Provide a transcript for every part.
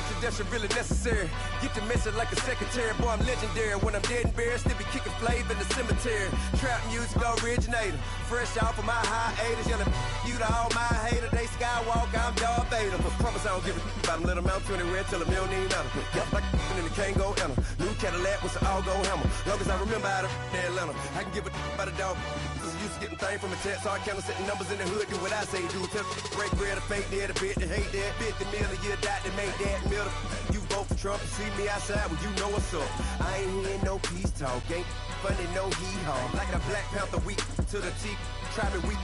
introduction really necessary. Get the message like a secretary. Boy, I'm legendary. When I'm dead and buried, still be kicking flavor in the cemetery. Trap music originator. Fresh off of my hiatus. Yelling you to all my haters. They skywalk, I'm Darth Vader. Promise I don't give a about them. Let them out 20 red till them don't even matter. Yep, like in the Kango enter. New Cadillac with an all-go hammer. Long as I remember how to Atlanta. I can give a about a dog. Used to getting things from a text. So I count setting numbers in the hood. Do what I say do. Tell break bread, a fake dead, a bit to hate that. 50 million, you die to make that middle. You vote for Trump, you see me outside, well, you know what's up. I ain't hearing no peace talk, ain't funny, no hee-haw. Like a Black Panther weak to the teeth, try me weak.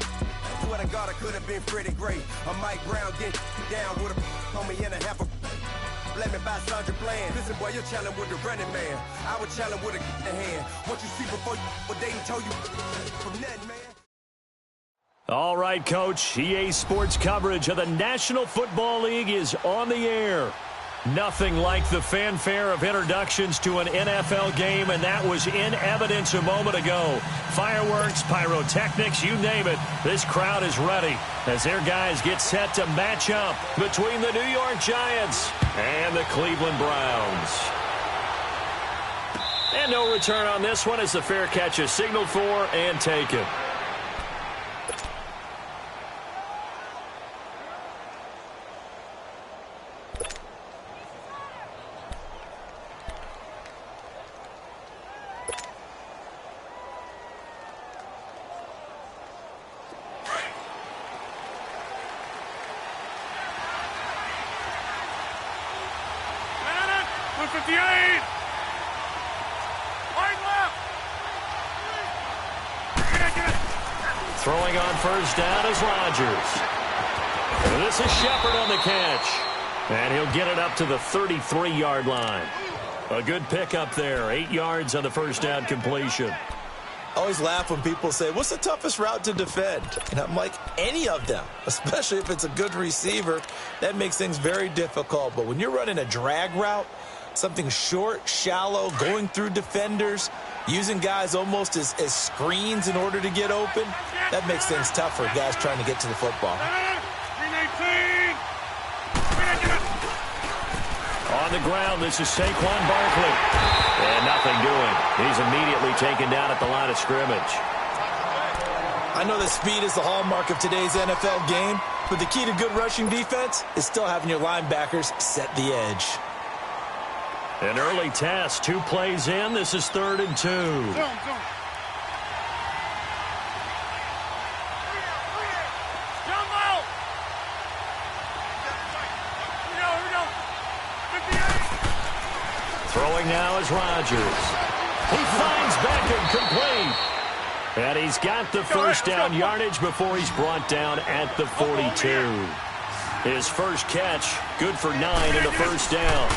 Swear to God, I could have been Freddie Gray. Or Mike Brown, get down with a homie and a half a. Let me buy Sandra Bland. Listen, boy, you're challenging with the running man. I would challenge with a hand. What you see before you, what they told you from nothing, man. All right, Coach. EA Sports coverage of the National Football League is on the air. Nothing like the fanfare of introductions to an NFL game, and that was in evidence a moment ago. Fireworks, pyrotechnics, you name it. This crowd is ready as their guys get set to match up between the New York Giants and the Cleveland Browns. And no return on this one as the fair catch is signaled for and taken. Throwing on first down is Rodgers. And this is Shepard on the catch. And he'll get it up to the 33-yard line. A good pickup there. 8 yards on the first down completion. I always laugh when people say, what's the toughest route to defend? And I'm like, any of them, especially if it's a good receiver. That makes things very difficult. But when you're running a drag route, something short, shallow, going through defenders, using guys almost as screens in order to get open, that makes things tough for guys trying to get to the football. On the ground, this is Saquon Barkley. And nothing doing. He's immediately taken down at the line of scrimmage. I know that speed is the hallmark of today's NFL game, but the key to good rushing defense is still having your linebackers set the edge. An early test, 2 plays in. This is 3rd and 2. Throwing now is Rodgers. He finds Beckham complete. And he's got the first down yardage before he's brought down at the 42. His first catch, good for 9 and a first down.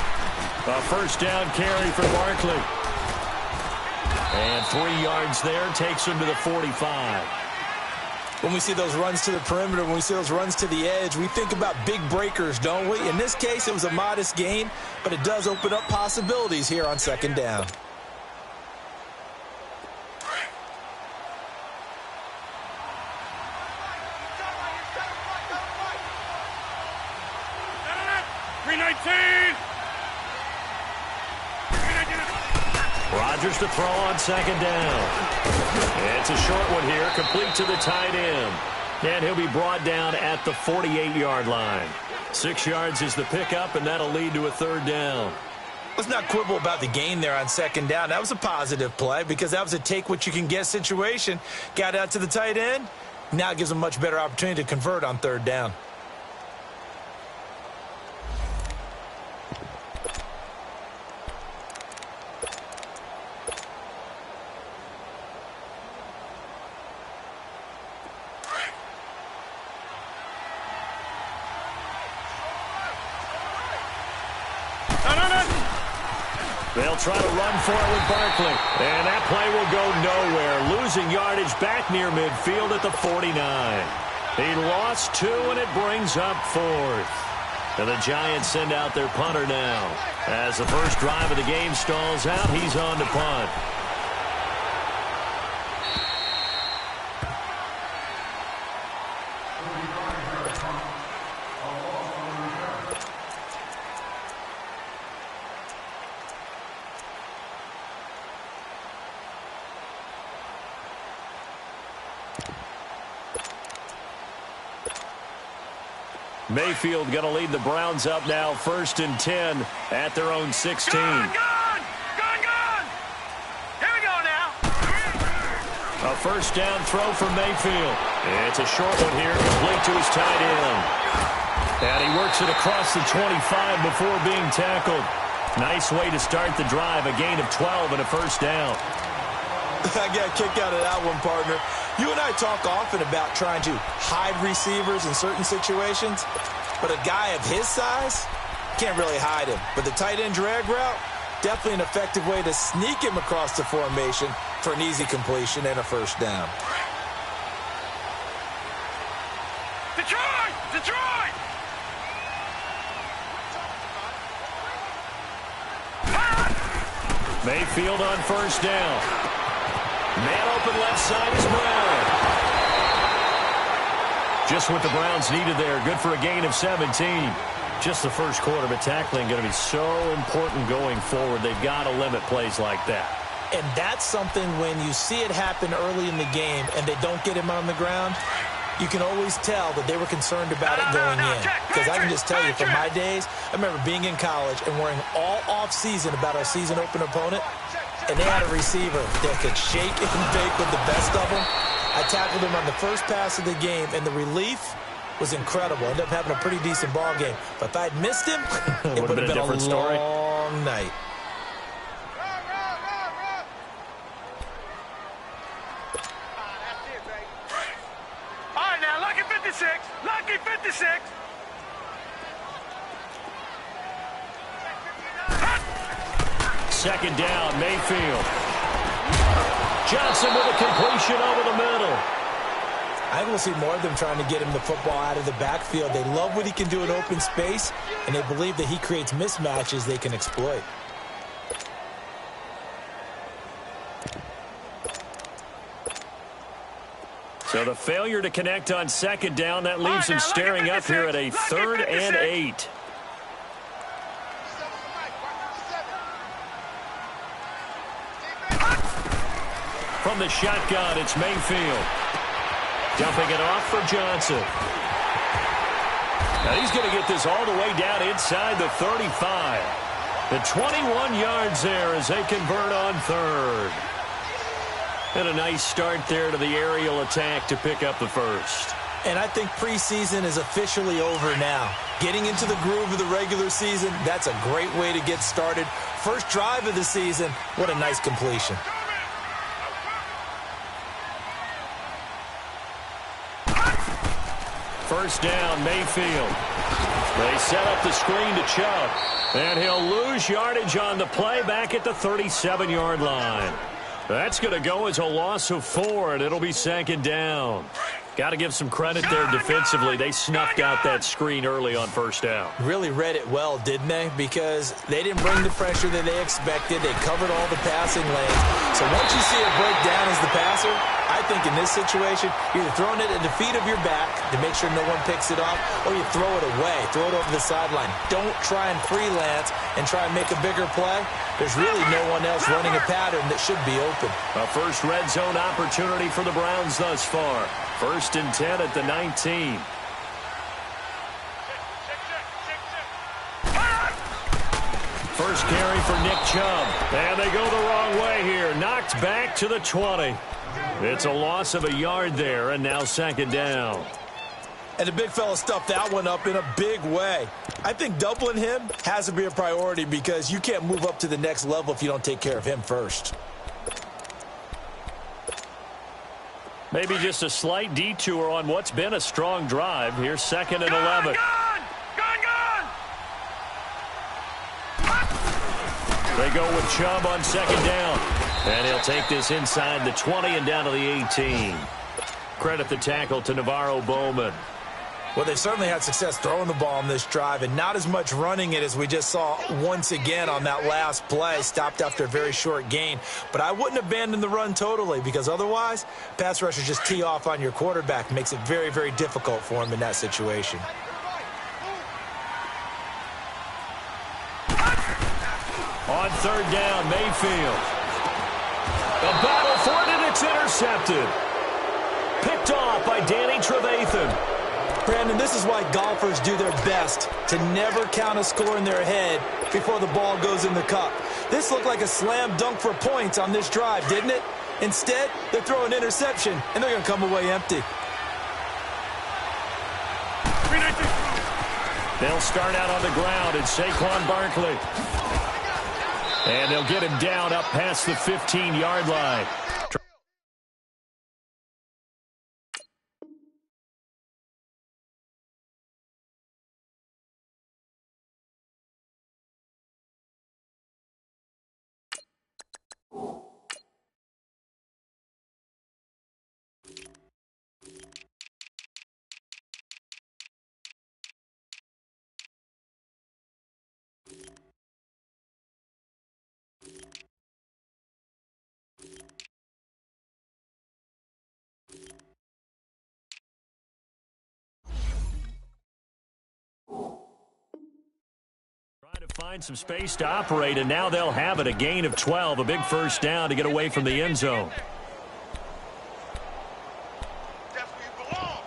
A first down carry for Barkley. And 3 yards there takes him to the 45. When we see those runs to the perimeter, when we see those runs to the edge, we think about big breakers, don't we? In this case, it was a modest gain, but it does open up possibilities here on 2nd down. Rodgers to throw on 2nd down. It's a short one here, complete to the tight end. And he'll be brought down at the 48-yard line. 6 yards is the pickup, and that'll lead to a 3rd down. Let's not quibble about the gain there on 2nd down. That was a positive play because that was a take-what-you-can-get situation. Got out to the tight end. Now it gives him a much better opportunity to convert on 3rd down. They'll try to run for it with Barkley. And that play will go nowhere. Losing yardage back near midfield at the 49. He lost 2, and it brings up 4th. And the Giants send out their punter now. As the first drive of the game stalls out, he's on to punt. Mayfield going to lead the Browns up now, 1st and 10 at their own 16. Gone! Here we go now. A first down throw for Mayfield. It's a short one here, complete to his tight end. And he works it across the 25 before being tackled. Nice way to start the drive, a gain of 12 and a first down. I got a kick out of that one, partner. You and I talk often about trying to hide receivers in certain situations, but a guy of his size can't really hide him. But the tight end drag route, definitely an effective way to sneak him across the formation for an easy completion and a first down. Detroit! Mayfield on first down. Man open left side is Brown. Just what the Browns needed there. Good for a gain of 17. Just the first quarter, but tackling going to be so important going forward. They've got to limit plays like that. And that's something when you see it happen early in the game and they don't get him on the ground, you can always tell that they were concerned about it going in. Because I can just tell you from my days, I remember being in college and worrying all off-season about our season open opponent, and they had a receiver that could shake and bake with the best of them. I tackled him on the first pass of the game, and the relief was incredible. Ended up having a pretty decent ball game. But if I'd missed him, it would have been a different story. long night. All right, now, lucky 56. Lucky 56. Second down, Mayfield. Johnson with a completion over the middle. I think we'll see more of them trying to get him the football out of the backfield. They love what he can do in open space, and they believe that he creates mismatches they can exploit. So the failure to connect on second down, that leaves him staring up here at a 3rd and 8. From the shotgun, it's Mayfield. Dumping it off for Johnson. Now he's going to get this all the way down inside the 35. The 21 yards there as they convert on 3rd. And a nice start there to the aerial attack to pick up the first. And I think preseason is officially over now. Getting into the groove of the regular season, that's a great way to get started. First drive of the season, what a nice completion. First down, Mayfield. They set up the screen to Chubb. And he'll lose yardage on the play back at the 37-yard line. That's going to go as a loss of 4, and it'll be 2nd down. Got to give some credit there defensively. They snuffed out that screen early on first down. Really read it well, didn't they? Because they didn't bring the pressure that they expected. They covered all the passing lanes. So once you see it break down as the passer, I think in this situation, you're either throwing it at the feet of your back to make sure no one picks it off, or you throw it away, throw it over the sideline. Don't try and freelance and try and make a bigger play. There's really no one else running a pattern that should be open. A first red zone opportunity for the Browns thus far. 1st and 10 at the 19. First carry for Nick Chubb. And they go the wrong way here. Knocked back to the 20. It's a loss of a yard there, and now 2nd down. And the big fella stuffed that one up in a big way. I think doubling him has to be a priority because you can't move up to the next level if you don't take care of him first. Maybe just a slight detour on what's been a strong drive. Here's 2nd and 11. They go with Chubb on 2nd down. And he'll take this inside the 20 and down to the 18. Credit the tackle to Navarro Bowman. Well, they certainly had success throwing the ball on this drive and not as much running it as we just saw once again on that last play. Stopped after a very short gain. But I wouldn't abandon the run totally because otherwise, pass rushers just tee off on your quarterback. Makes it very, very difficult for him in that situation. On 3rd down, Mayfield. A battle for it, and it's intercepted. Picked off by Danny Trevathan. Brandon, this is why golfers do their best to never count a score in their head before the ball goes in the cup. This looked like a slam dunk for points on this drive, didn't it? Instead, they throw an interception, and they're going to come away empty. They'll start out on the ground. It's Saquon Barkley. And they'll get him down up past the 15-yard line. Trying to find some space to operate, and now they'll have it. A gain of 12, a big first down to get away from the end zone. That's where you belong.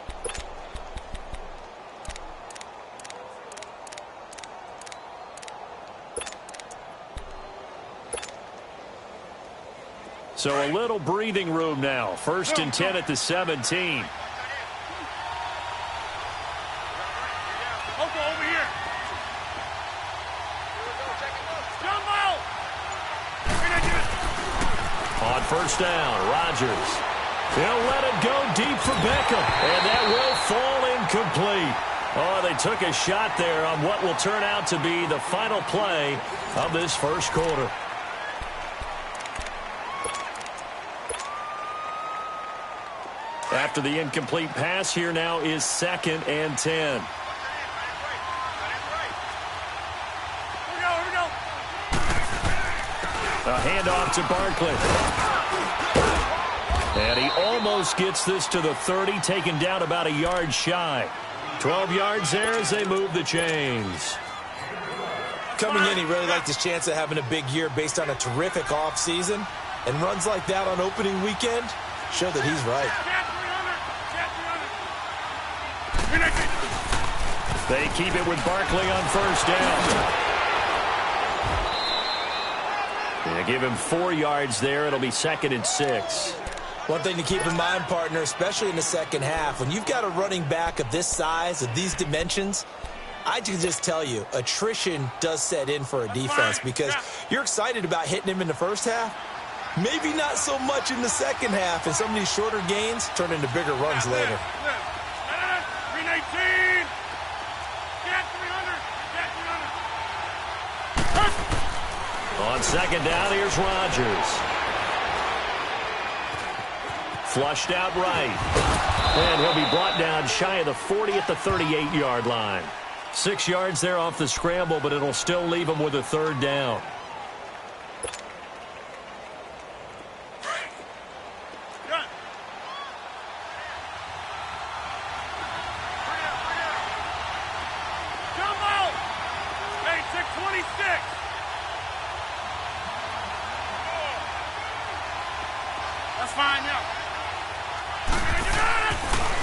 So a little breathing room now. First and 10 at the 17. Over here. On first down, Rodgers. He'll let it go deep for Beckham, and that will fall incomplete. Oh, they took a shot there on what will turn out to be the final play of this first quarter. After the incomplete pass, here now is 2nd and 10. A handoff to Barkley. And he almost gets this to the 30, taken down about a yard shy. 12 yards there as they move the chains. Coming in, he really liked his chance of having a big year based on a terrific offseason. And runs like that on opening weekend show that he's right. They keep it with Barkley on first down. They give him 4 yards there. It'll be 2nd and 6. One thing to keep in mind, partner, especially in the second half, when you've got a running back of this size, of these dimensions, I can just tell you, attrition does set in for a defense because you're excited about hitting him in the first half. Maybe not so much in the second half, and some of these shorter gains turn into bigger runs later. 319. On second down, here's Rodgers. Flushed out right. And he'll be brought down shy of the 40 at the 38-yard line. 6 yards there off the scramble, but it'll still leave him with a 3rd down.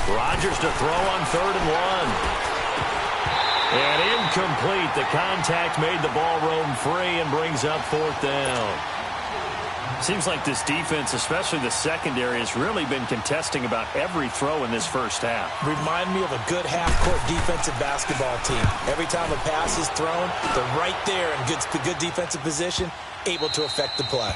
Rodgers to throw on 3rd and 1. And incomplete. The contact made the ball roam free and brings up 4th down. Seems like this defense, especially the secondary, has really been contesting about every throw in this first half. Remind me of a good half-court defensive basketball team. Every time a pass is thrown, they're right there in good defensive position, able to affect the play.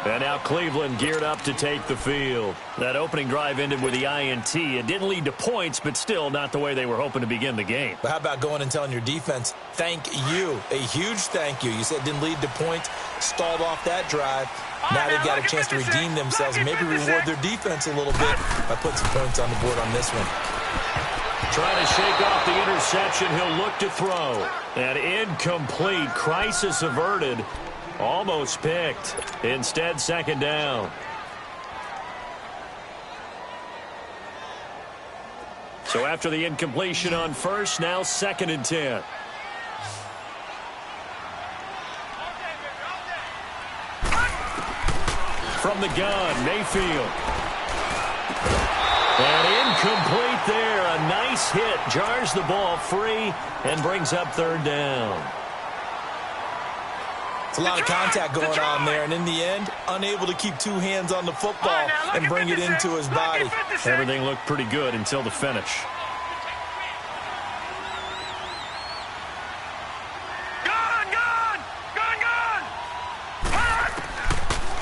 And now Cleveland geared up to take the field. That opening drive ended with the INT. It didn't lead to points, but still not the way they were hoping to begin the game. But how about going and telling your defense, thank you, a huge thank you. You said it didn't lead to points, stalled off that drive. Now they've got a chance to redeem themselves and maybe reward their defense a little bit by putting some points on the board on this one. Trying to shake off the interception, he'll look to throw. And incomplete, crisis averted. Almost picked. Instead, 2nd down. So after the incompletion on first, now 2nd and 10. From the gun, Mayfield. And Incomplete there. A nice hit. Jars the ball free and brings up third down. It's a lot of contact going on there, and in the end, unable to keep two hands on the football and bring it into his body. Everything looked pretty good until the finish.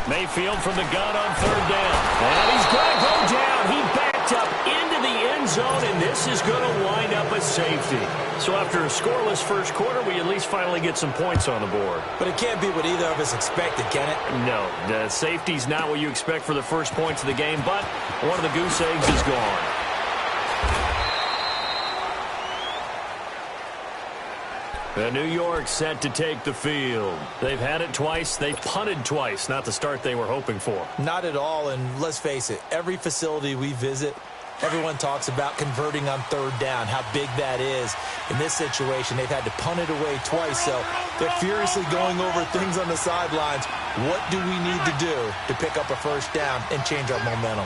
Mayfield from the gun on third down. And he's going to go down. He backed up into the end zone, and this is going to wind up a safety. So after a scoreless first quarter, we at least finally get some points on the board. But it can't be what either of us expected, can it? No, the safety's not what you expect for the first points of the game, but one of the goose eggs is gone. The New York set to take the field. They've had it twice. They've punted twice. Not the start they were hoping for. Not at all, and let's face it, every facility we visit, everyone talks about converting on third down, how big that is. In this situation, they've had to punt it away twice, so they're furiously going over things on the sidelines. What do we need to do to pick up a first down and change our momentum?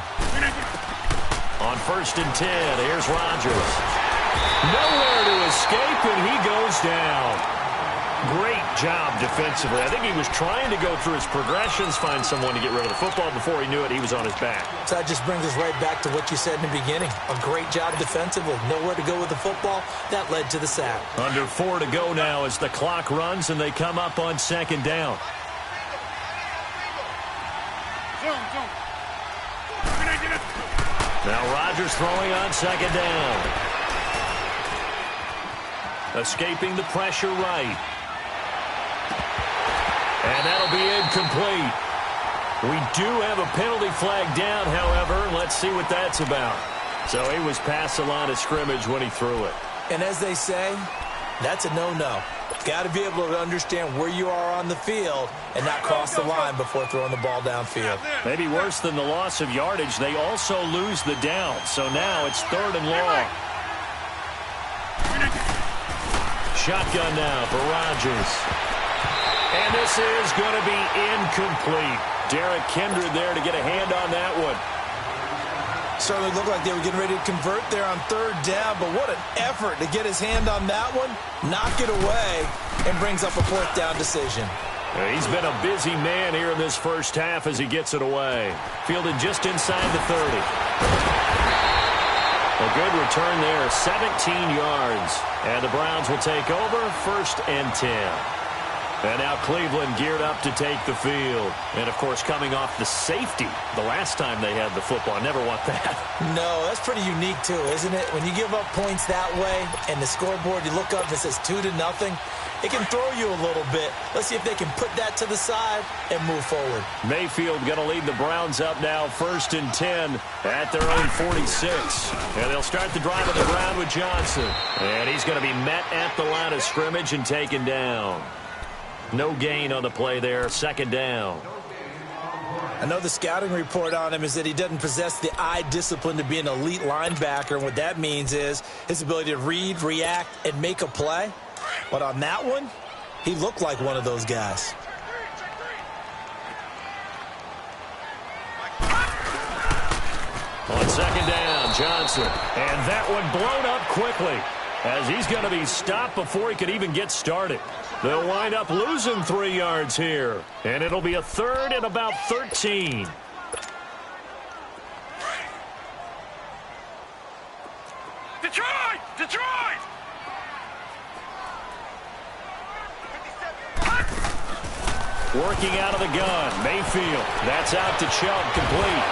On 1st and 10, here's Rodgers. Nowhere to escape, and he goes down. Great job defensively. I think he was trying to go through his progressions, find someone to get rid of the football. Before he knew it, he was on his back. So that just brings us right back to what you said in the beginning. A great job defensively. Nowhere to go with the football. That led to the sack. Under 4 to go now as the clock runs, and they come up on 2nd down. Now Rodgers throwing on 2nd down. Escaping the pressure right. And that'll be incomplete. We do have a penalty flag down, however. Let's see what that's about. So he was past the line of scrimmage when he threw it. And as they say, that's a no-no. Got to be able to understand where you are on the field and not cross the line before throwing the ball downfield. Maybe worse than the loss of yardage, they also lose the down. So now it's 3rd and long. Shotgun now for Rodgers. And this is going to be incomplete. Derek Kindred there to get a hand on that one. Certainly looked like they were getting ready to convert there on 3rd down, but what an effort to get his hand on that one, knock it away, and brings up a 4th down decision. He's been a busy man here in this first half as he gets it away. Fielded just inside the 30. A good return there, 17 yards. And the Browns will take over, 1st and 10. And now Cleveland geared up to take the field. And, of course, coming off the safety the last time they had the football. Never want that. No, that's pretty unique, too, isn't it? When you give up points that way and the scoreboard, you look up and it says 2-0, it can throw you a little bit. Let's see if they can put that to the side and move forward. Mayfield going to lead the Browns up now, 1st and 10 at their own 46. And they'll start the drive on the ground with Johnson. And he's going to be met at the line of scrimmage and taken down. No gain on the play there, 2nd down. I know the scouting report on him is that he doesn't possess the eye discipline to be an elite linebacker. And what that means is his ability to read, react, and make a play. But on that one, he looked like one of those guys. On 2nd down, Johnson. And that one blown up quickly as he's going to be stopped before he could even get started. They'll wind up losing 3 yards here. And it'll be a 3rd and about 13. Detroit! Detroit! Working out of the gun, Mayfield. That's out to Chubb, complete.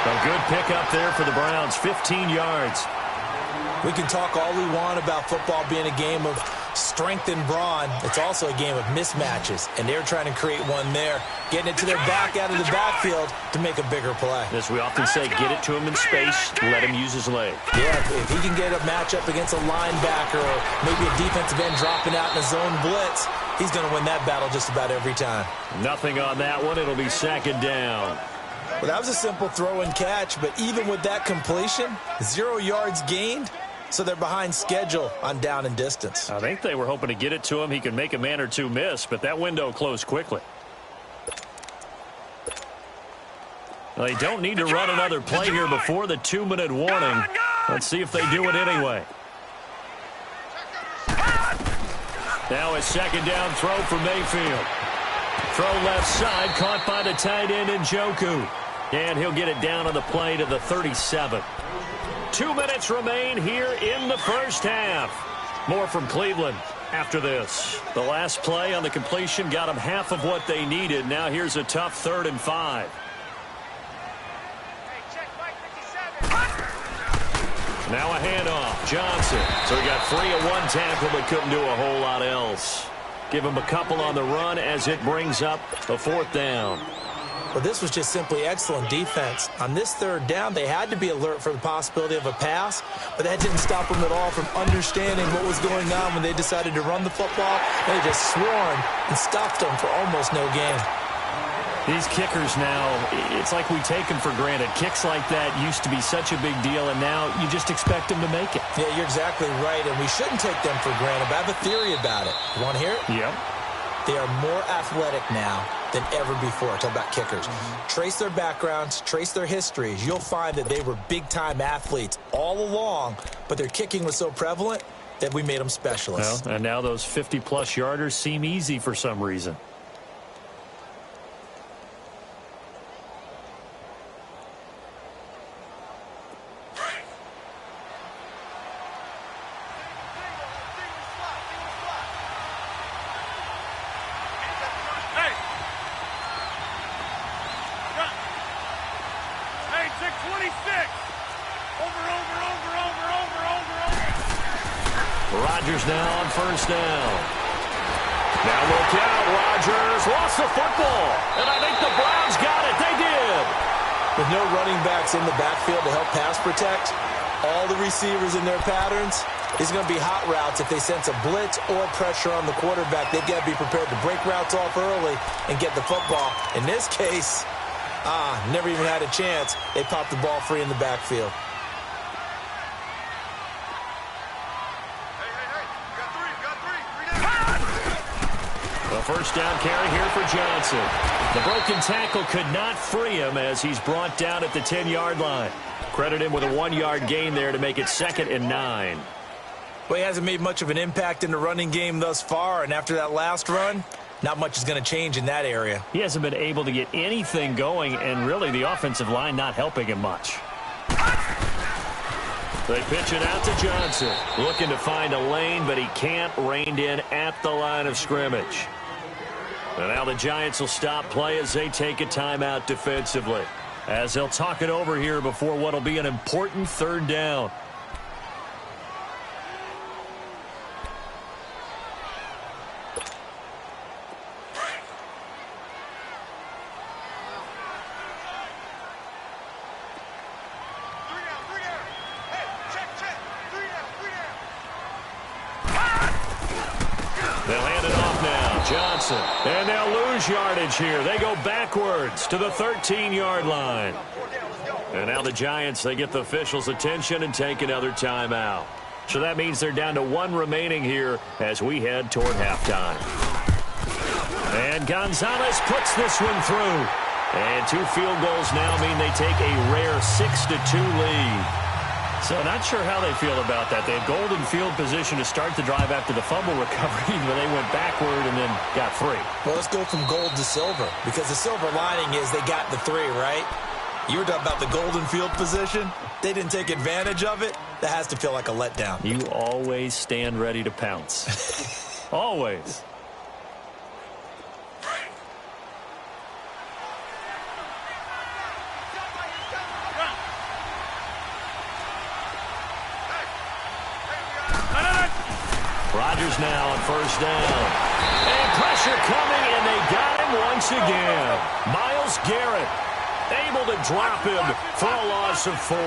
A good pickup there for the Browns, 15 yards. We can talk all we want about football being a game of strength and brawn. It's also a game of mismatches, and they're trying to create one there, getting it to their back out of the backfield to make a bigger play. As we often say, get it to him in space, let him use his leg. Yeah, if he can get a matchup against a linebacker or maybe a defensive end dropping out in a zone blitz, he's going to win that battle just about every time. Nothing on that one. It'll be 2nd down. Well, that was a simple throw and catch, but even with that completion, 0 yards gained, so they're behind schedule on down and distance. I think they were hoping to get it to him. He could make a man or two miss, but that window closed quickly. Well, they don't need to run another play here before the 2-minute warning. Let's see if they do it anyway. Now a second down throw for Mayfield. Throw left side, caught by the tight end Njoku. And he'll get it down on the play to the 37. 2 minutes remain here in the first half. More from Cleveland after this. The last play on the completion got them half of what they needed. Now here's a tough 3rd and 5. Now a handoff. Johnson. So he got 3 at one tackle but couldn't do a whole lot else. Give him a couple on the run as it brings up a 4th down. Well, this was just simply excellent defense. On this 3rd down, they had to be alert for the possibility of a pass, but that didn't stop them at all from understanding what was going on when they decided to run the football. They just swarmed and stopped them for almost no gain. These kickers now, it's like we take them for granted. Kicks like that used to be such a big deal, and now you just expect them to make it. Yeah, you're exactly right, and we shouldn't take them for granted, but I have a theory about it. You want to hear it? Yep. They are more athletic now than ever before. Talk about kickers. Trace their backgrounds, trace their histories. You'll find that they were big-time athletes all along, but their kicking was so prevalent that we made them specialists. Well, and now those 50-plus yarders seem easy for some reason. Rodgers now on 1st down. Now look out, Rodgers lost the football, and I think the Browns got it. They did. With no running backs in the backfield to help pass protect, all the receivers in their patterns, it's going to be hot routes. If they sense a blitz or pressure on the quarterback, they've got to be prepared to break routes off early and get the football. In this case, never even had a chance. They popped the ball free in the backfield. A 1st down carry here for Johnson. The broken tackle could not free him as he's brought down at the 10-yard line. Credit him with a 1-yard gain there to make it 2nd and 9. Well, he hasn't made much of an impact in the running game thus far, and after that last run, not much is going to change in that area. He hasn't been able to get anything going, and really the offensive line not helping him much. They pitch it out to Johnson. Looking to find a lane, but he can't. Reined in at the line of scrimmage. And now the Giants will stop play as they take a timeout defensively, as they'll talk it over here before what will be an important 3rd down. They'll hand it off now. Johnson. And they'll lose yardage here. They go backwards to the 13-yard line. And now the Giants, they get the officials' attention and take another timeout. So that means they're down to 1 remaining here as we head toward halftime. And Gonzalez puts this one through. And 2 field goals now mean they take a rare 6-2 lead. So not sure how they feel about that. They had golden field position to start the drive after the fumble recovery, but they went backward and then got 3. Well, let's go from gold to silver, because the silver lining is they got the 3, right? You were talking about the golden field position. They didn't take advantage of it. That has to feel like a letdown. You always stand ready to pounce. Always. Rodgers now on 1st down. And pressure coming, and they got him once again. Myles Garrett able to drop him for a loss of 4.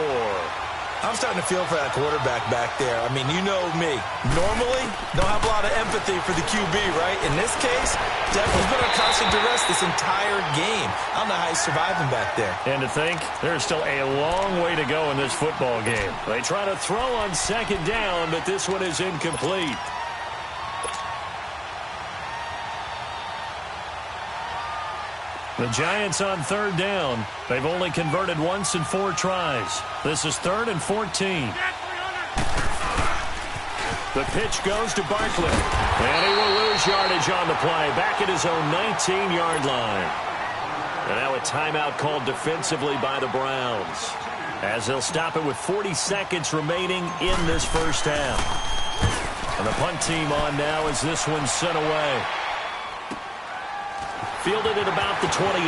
I'm starting to feel for that quarterback back there. I mean, you know me. Normally, don't have a lot of empathy for the QB, right? In this case, Devin's been on constant duress this entire game. I don't know how he's surviving back there. And to think, there's still a long way to go in this football game. They try to throw on 2nd down, but this one is incomplete. The Giants on third down. They've only converted once in 4 tries. This is 3rd and 14. The pitch goes to Barkley. And he will lose yardage on the play. Back at his own 19-yard line. And now a timeout called defensively by the Browns, as they'll stop it with 40 seconds remaining in this first half. And the punt team on now as this one's sent away. Fielded at about the 28.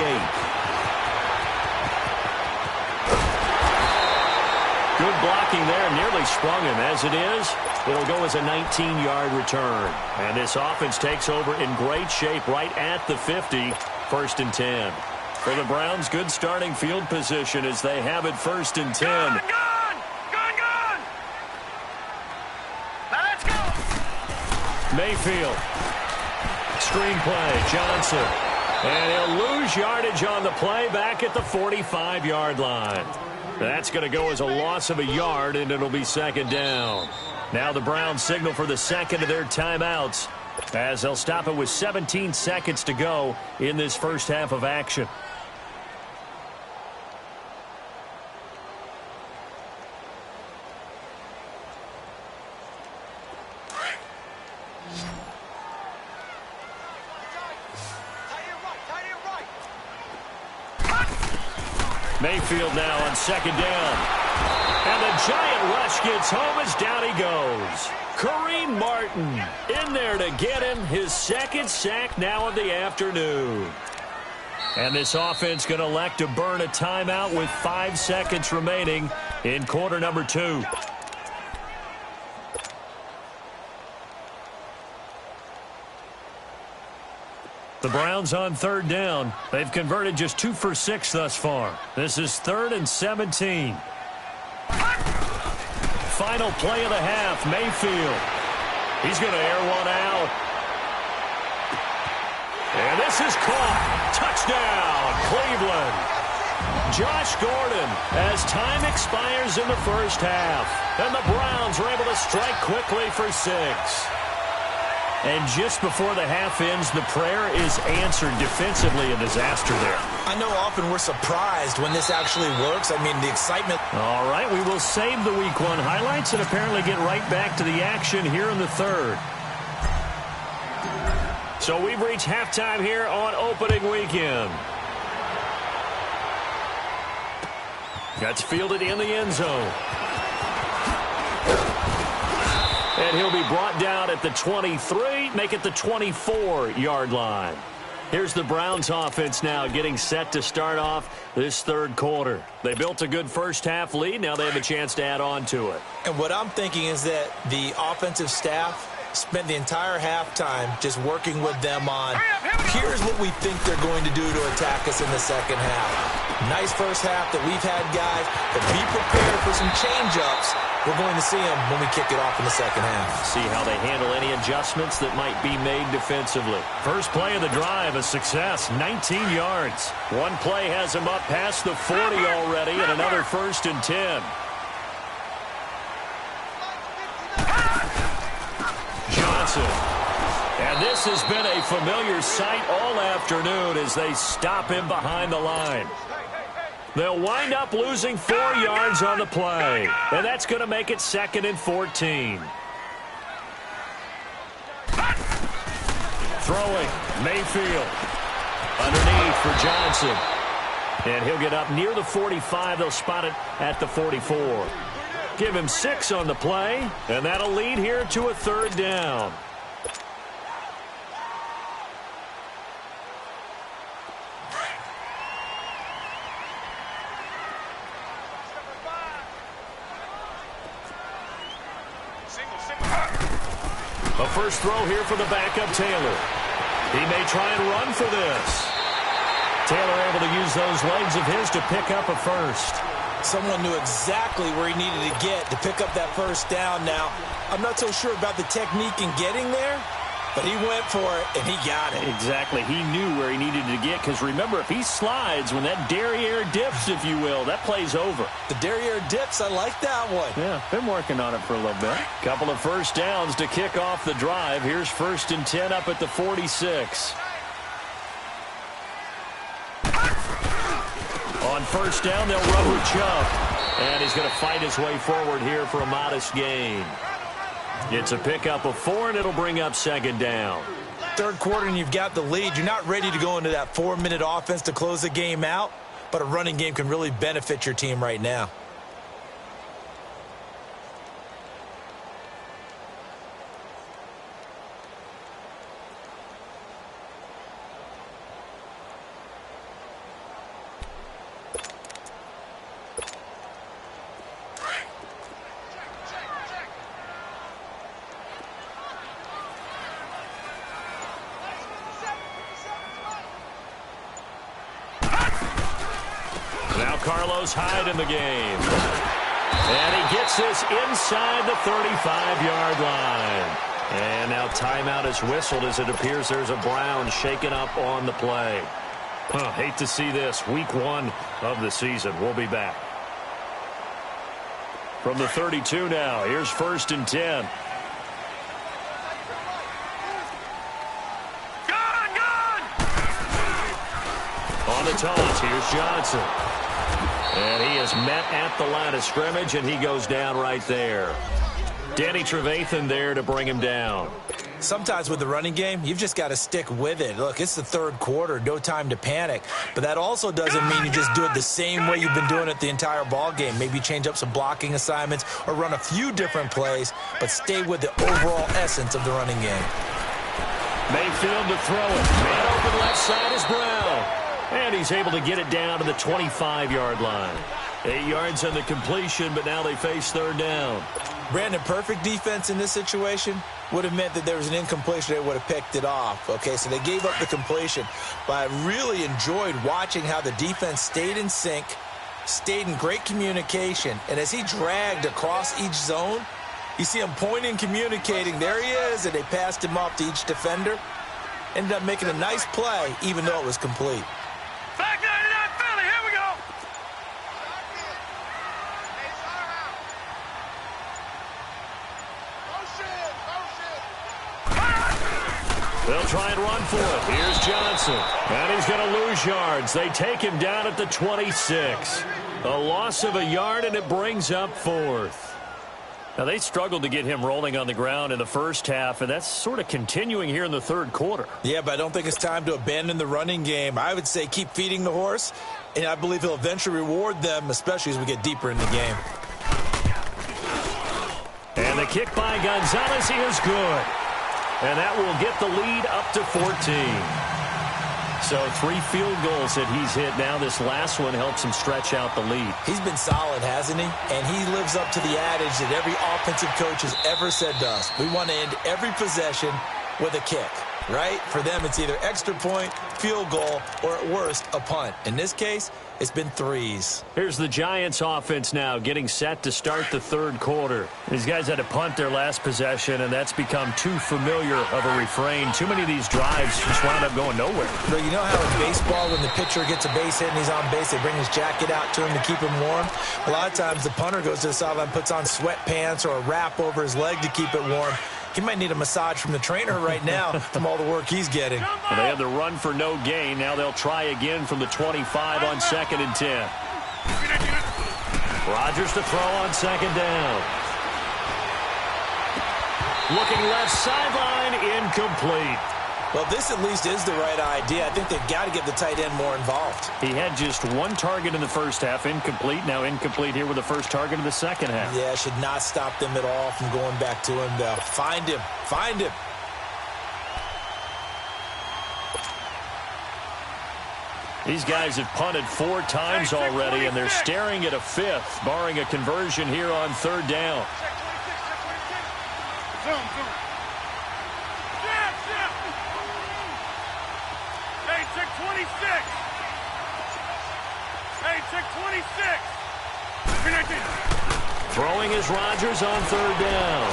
Good blocking there, nearly sprung him. As it is, it'll go as a 19-yard return. And this offense takes over in great shape right at the 50, 1st and 10. For the Browns, good starting field position as they have it 1st and 10. Gone! Now let's go! Mayfield. Screenplay, Johnson. And he'll lose yardage on the play back at the 45-yard line. That's going to go as a loss of a yard, and it'll be 2nd down. Now the Browns signal for the second of their timeouts, as they'll stop it with 17 seconds to go in this first half of action. Mayfield now on 2nd down. And the giant rush gets home as down he goes. Kareem Martin in there to get him his 2nd sack now of the afternoon. And this offense going to elect to burn a timeout with 5 seconds remaining in quarter number 2. The Browns on 3rd down. They've converted just 2 for 6 thus far. This is 3rd and 17. Final play of the half, Mayfield. He's going to air one out. And this is caught. Touchdown, Cleveland. Josh Gordon, as time expires in the first half. And the Browns are able to strike quickly for 6. And just before the half ends, the prayer is answered. Defensively, a disaster there. I know often we're surprised when this actually works. I mean, the excitement. All right, we will save the Week 1 highlights and apparently get right back to the action here in the 3rd. So we've reached halftime here on opening weekend. That's fielded in the end zone. And he'll be brought down at the 23, make it the 24-yard line. Here's the Browns offense now getting set to start off this 3rd quarter. They built a good first half lead. Now they have a chance to add on to it. And what I'm thinking is that the offensive staff spent the entire halftime just working with them on, here's what we think they're going to do to attack us in the second half. Nice first half that we've had, guys, but be prepared for some change-ups. We're going to see them when we kick it off in the second half. See how they handle any adjustments that might be made defensively. First play of the drive, a success, 19 yards. One play has him up past the 40 already, and another 1st and 10. Johnson. And this has been a familiar sight all afternoon as they stop him behind the line. They'll wind up losing 4 yards on the play, and that's going to make it 2nd and 14. Throwing, Mayfield. Underneath for Johnson. And he'll get up near the 45. They'll spot it at the 44. Give him 6 on the play, and that'll lead here to a 3rd down. A first throw here for the backup, Taylor. He may try and run for this. Taylor able to use those legs of his to pick up a first. Someone knew exactly where he needed to get to pick up that first down. Now, I'm not so sure about the technique in getting there, but he went for it, and he got it. Exactly. He knew where he needed to get, because remember, if he slides, when that derriere dips, if you will, that play's over. The derriere dips, I like that one. Yeah, been working on it for a little bit. Couple of first downs to kick off the drive. Here's 1st and 10 up at the 46. on first down, they'll run with Chubb. And he's going to fight his way forward here for a modest gain. It's a pickup of 4, and it'll bring up second down. Third quarter, and you've got the lead. You're not ready to go into that 4-minute offense to close the game out, but a running game can really benefit your team right now. Hyde in the game. And he gets this inside the 35-yard line. And now timeout is whistled as it appears there's a Brown shaken up on the play. Hate to see this. Week 1 of the season. We'll be back. From the 32 now, here's 1st and 10. On the toss, here's Johnson. And he is met at the line of scrimmage, and he goes down right there. Danny Trevathan there to bring him down. Sometimes with the running game, you've just got to stick with it. Look, it's the third quarter, no time to panic. But that also doesn't mean you just do it the same way you've been doing it the entire ball game. Maybe change up some blocking assignments or run a few different plays, but stay with the overall essence of the running game. Mayfield to throw it. Man open left side is Brown. And he's able to get it down to the 25-yard line. 8 yards on the completion, but now they face third down. Brandon, perfect defense in this situation would have meant that there was an incompletion. They would have picked it off. Okay, so they gave up the completion. But I really enjoyed watching how the defense stayed in sync, stayed in great communication. And as he dragged across each zone, you see him pointing, communicating. There he is, and they passed him off to each defender. Ended up making a nice play, even though it was complete. Back 99 Philly, here we go. They'll try and run for it. Here's Johnson. And he's going to lose yards. They take him down at the 26. A loss of a yard, and it brings up 4th. Now, they struggled to get him rolling on the ground in the first half, and that's sort of continuing here in the third quarter. Yeah, but I don't think it's time to abandon the running game. I would say keep feeding the horse, and I believe he'll eventually reward them, especially as we get deeper in the game. And the kick by Gonzalez is good. And that will get the lead up to 14. So 3 field goals that he's hit now. This last one helps him stretch out the lead. He's been solid, hasn't he? And he lives up to the adage that every offensive coach has ever said to us. We want to end every possession with a kick, right? For them, it's either extra point, field goal, or at worst, a punt. In this case, it's been 3s. Here's the Giants offense now getting set to start the third quarter. These guys had to punt their last possession, and that's become too familiar of a refrain. Too many of these drives just wound up going nowhere. But you know how in baseball, when the pitcher gets a base hit and he's on base, they bring his jacket out to him to keep him warm? A lot of times the punter goes to the sideline, puts on sweatpants or a wrap over his leg to keep it warm. He might need a massage from the trainer right now from all the work he's getting. Well, they had the run for no gain. Now they'll try again from the 25 on 2nd and 10. Rodgers to throw on second down. Looking left sideline, incomplete. Well, this at least is the right idea. I think they've got to get the tight end more involved. He had just 1 target in the first half, incomplete. Now incomplete here with the first target of the second half. Yeah, should not stop them at all from going back to him, though. Find him. Find him. These guys have punted 4 times already, and they're staring at a 5th, barring a conversion here on third down. Zoom. Hey, check 26. Hey, check 26. Throwing is Rodgers on third down.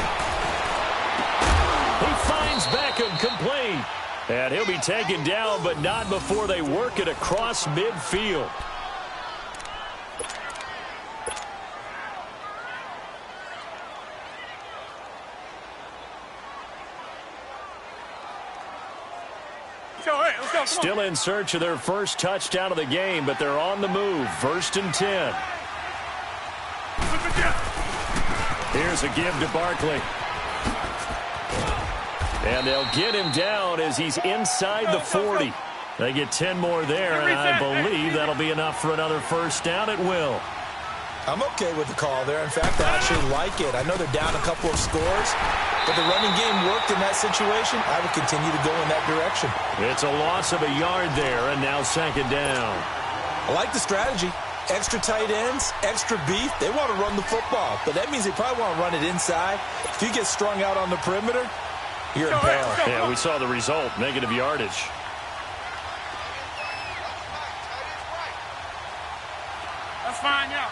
He finds Beckham complete. And he'll be taken down, but not before they work it across midfield. go. Still in search of their first touchdown of the game, but they're on the move. 1st and 10. Here's a give to Barkley. And they'll get him down as he's inside the 40. They get 10 more there, and I believe that'll be enough for another first down. It will. I'm okay with the call there. In fact, I actually like it. I know they're down a couple of scores, but the running game worked in that situation. I would continue to go in that direction. It's a loss of a yard there, and now 2nd down. I like the strategy. Extra tight ends, extra beef. They want to run the football, but that means they probably want to run it inside. If you get strung out on the perimeter, you're in peril. Yeah, we saw the result, negative yardage. That's fine, yeah.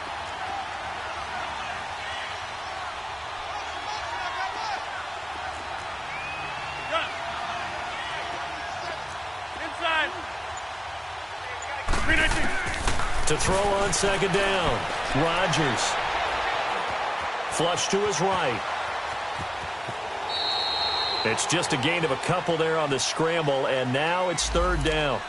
Inside. 319. To throw on 2nd down. Rodgers. Flush to his right. It's just a gain of a couple there on the scramble, and now it's 3rd down.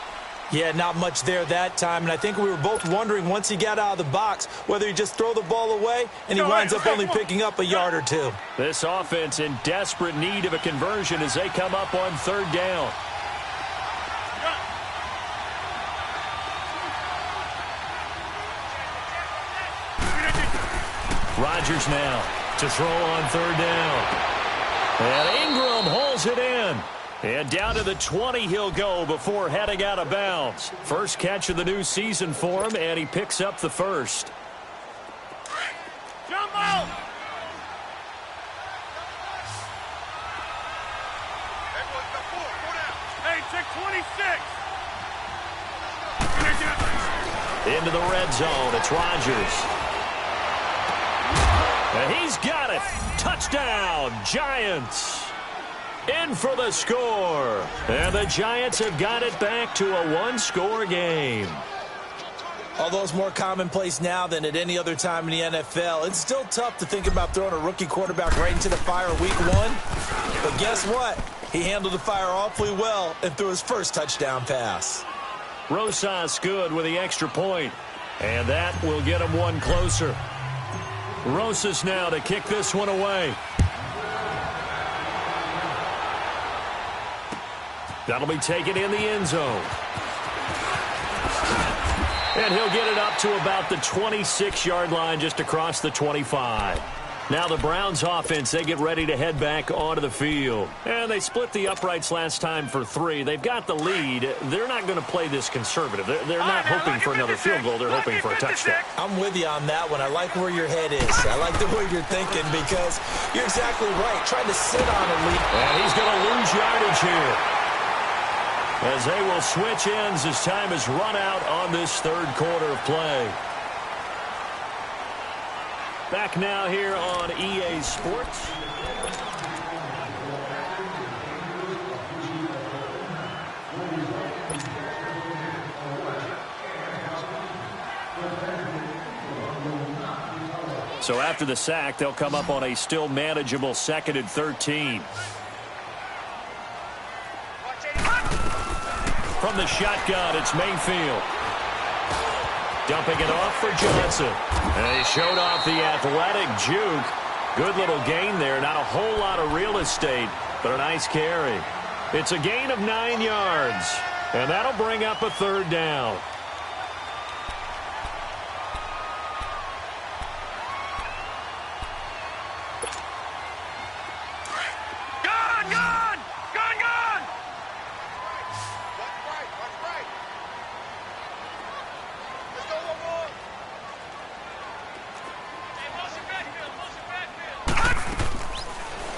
Yeah, not much there that time, and I think we were both wondering once he got out of the box whether he just throw the ball away and he winds up only picking up a yard or two. This offense in desperate need of a conversion as they come up on 3rd down. Rodgers now to throw on 3rd down. And Ingram holds it in. And down to the 20 he'll go before heading out of bounds. First catch of the new season for him, and he picks up the first. Jump out! Hey, check 26. Into the red zone. It's Rodgers. And he's got it. Touchdown, Giants. In for the score. And the Giants have got it back to a one-score game. Although it's more commonplace now than at any other time in the NFL, it's still tough to think about throwing a rookie quarterback right into the fire week one. But guess what? He handled the fire awfully well and threw his first touchdown pass. Rosas good with the extra point. And that will get him one closer. Rosas now to kick this one away. That'll be taken in the end zone. And he'll get it up to about the 26-yard line, just across the 25. Now the Browns offense, they get ready to head back onto the field. And they split the uprights last time for 3. They've got the lead. They're not going to play this conservative. They're not hoping for another field goal. They're hoping for a touchdown. I'm with you on that one. I like where your head is. I like the way you're thinking because you're exactly right. Trying to sit on a lead. And he's going to lose yardage here, as they will switch ends as time is run out on this third quarter of play. Back now here on EA Sports. So after the sack, they'll come up on a still manageable 2nd and 13. From the shotgun, it's Mayfield. Dumping it off for Johnson. And he showed off the athletic juke. Good little gain there. Not a whole lot of real estate, but a nice carry. It's a gain of 9 yards. And that'll bring up a 3rd down.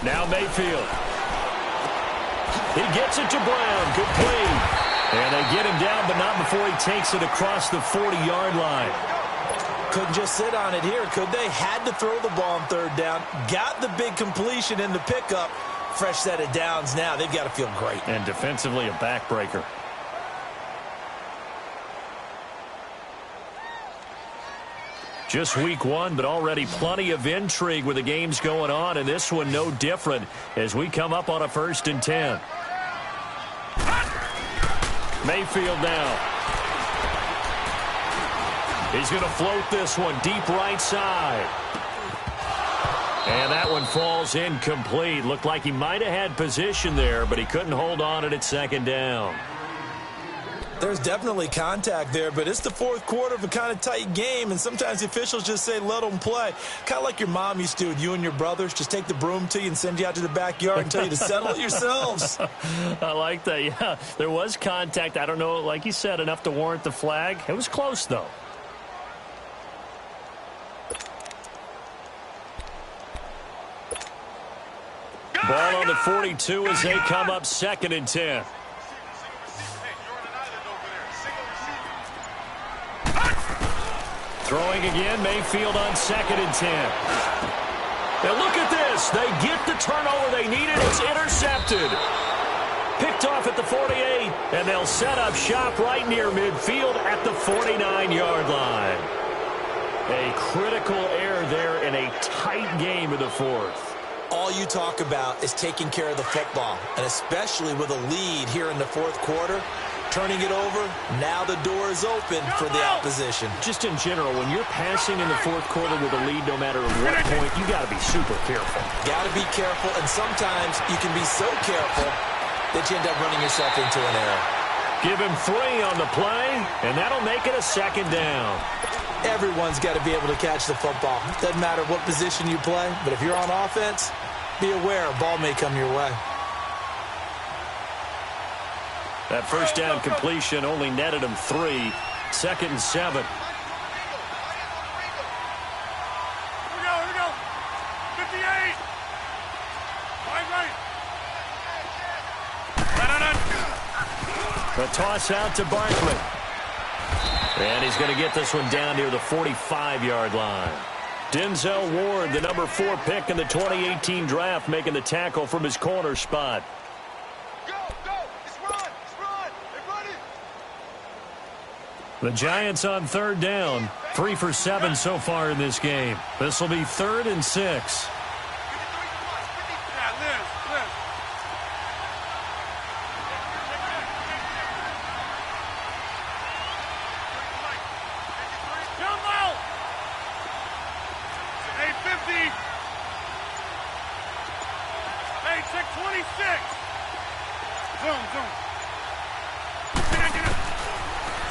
Now Mayfield. He gets it to Brown. Good play. And they get him down, but not before he takes it across the 40-yard line. Couldn't just sit on it here, could they? Had to throw the ball on 3rd down. Got the big completion in the pickup. Fresh set of downs now. They've got to feel great. And defensively, a backbreaker. Just week 1, but already plenty of intrigue with the games going on, and this one no different as we come up on a 1st and 10. Mayfield now. He's going to float this one deep right side. And that one falls incomplete. Looked like he might have had position there, but he couldn't hold on it at second down. There's definitely contact there, but it's the fourth quarter of a kind of tight game, and sometimes the officials just say, let them play. Kind of like your mom used to do with you and your brothers. Just take the broom to you and send you out to the backyard and tell you to settle it yourselves. I like that, yeah. There was contact. I don't know, like you said, enough to warrant the flag. It was close, though. Ball on the 42 as they come up 2nd and 10. Throwing again, Mayfield on 2nd and 10. Now look at this. They get the turnover they needed. It's intercepted. Picked off at the 48, and they'll set up shop right near midfield at the 49-yard line. A critical error there in a tight game in the fourth. All you talk about is taking care of the football, and especially with a lead here in the fourth quarter. Turning it over, now the door is open for the opposition. Just in general, when you're passing in the fourth quarter with a lead, no matter what point, you got to be super careful. Got to be careful, and sometimes you can be so careful that you end up running yourself into an error. Give him 3 on the play, and that'll make it a 2nd down. Everyone's got to be able to catch the football. Doesn't matter what position you play, but if you're on offense, be aware a ball may come your way. That first down completion only netted him 3. 2nd and 7. Here we go. 58. Right. The toss out to Barkley. And he's going to get this one down near the 45-yard line. Denzel Ward, the number 4 pick in the 2018 draft, making the tackle from his corner spot. The Giants on 3rd down. 3 for 7 so far in this game. This will be 3rd and 6.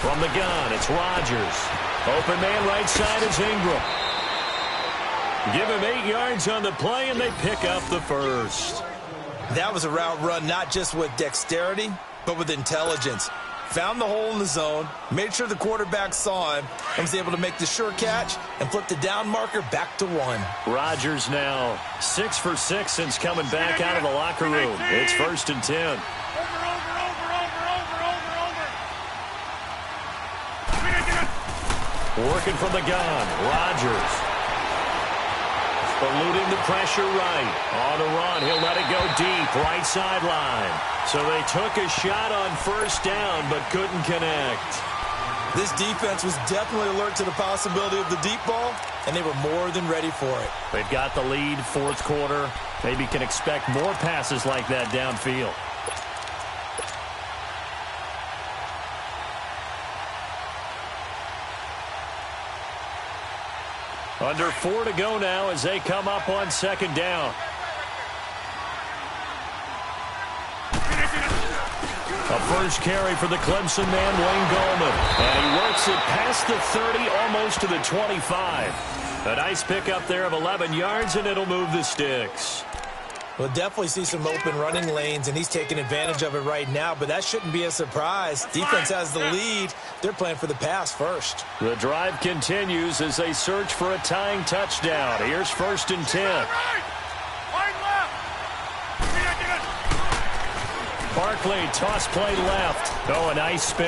From the gun, it's Rodgers. Open man right side is Ingram. Give him 8 yards on the play, and they pick up the first. That was a route run not just with dexterity, but with intelligence. Found the hole in the zone, made sure the quarterback saw him, and was able to make the sure catch and flip the down marker back to 1. Rodgers now 6 for 6 since coming back out of the locker room. It's 1st and 10. Working from the gun, Rodgers. Eluding the pressure right. On the run, he'll let it go deep, right sideline. So they took a shot on 1st down, but couldn't connect. This defense was definitely alert to the possibility of the deep ball, and they were more than ready for it. They've got the lead, 4th quarter. Maybe can expect more passes like that downfield. Under 4 to go now as they come up on 2nd down. A first carry for the Clemson man, Wayne Gallman. And he works it past the 30, almost to the 25. A nice pickup there of 11 yards, and it'll move the sticks. We'll definitely see some open running lanes, and he's taking advantage of it right now, but that shouldn't be a surprise. Defense has the lead. They're playing for the pass first. The drive continues as they search for a tying touchdown. Here's 1st and 10. Barkley, toss play left. Oh, a nice spin.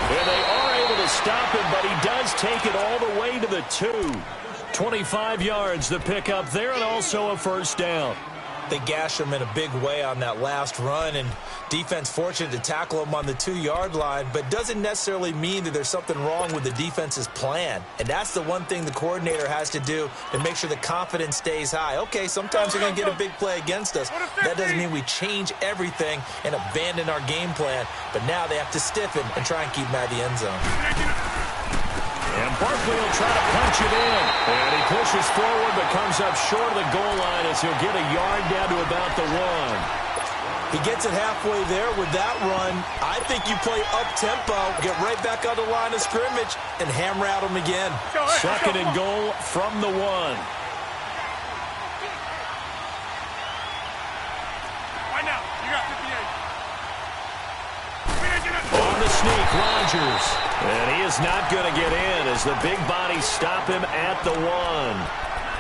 And they are able to stop him, but he does take it all the way to the 2. 25 yards the pickup there, and also a 1st down. They gash him in a big way on that last run, and Defense fortunate to tackle him on the 2-yard line, but doesn't necessarily mean that there's something wrong with the defense's plan. And that's the one thing the coordinator has to do to make sure the confidence stays high. Okay, sometimes they're going to get a big play against us. That doesn't mean we change everything and abandon our game plan. But now they have to stiffen and try and keep him out of the end zone. And Barkley will try to punch it in. And he pushes forward but comes up short of the goal line as he'll get a yard down to about the 1. He gets it halfway there with that run. I think you play up-tempo, get right back on the line of scrimmage, and hammer at him again. Second and goal from the 1. Right now, you got 58. On the sneak, Rodgers. And he is not going to get in as the big bodies stop him at the 1.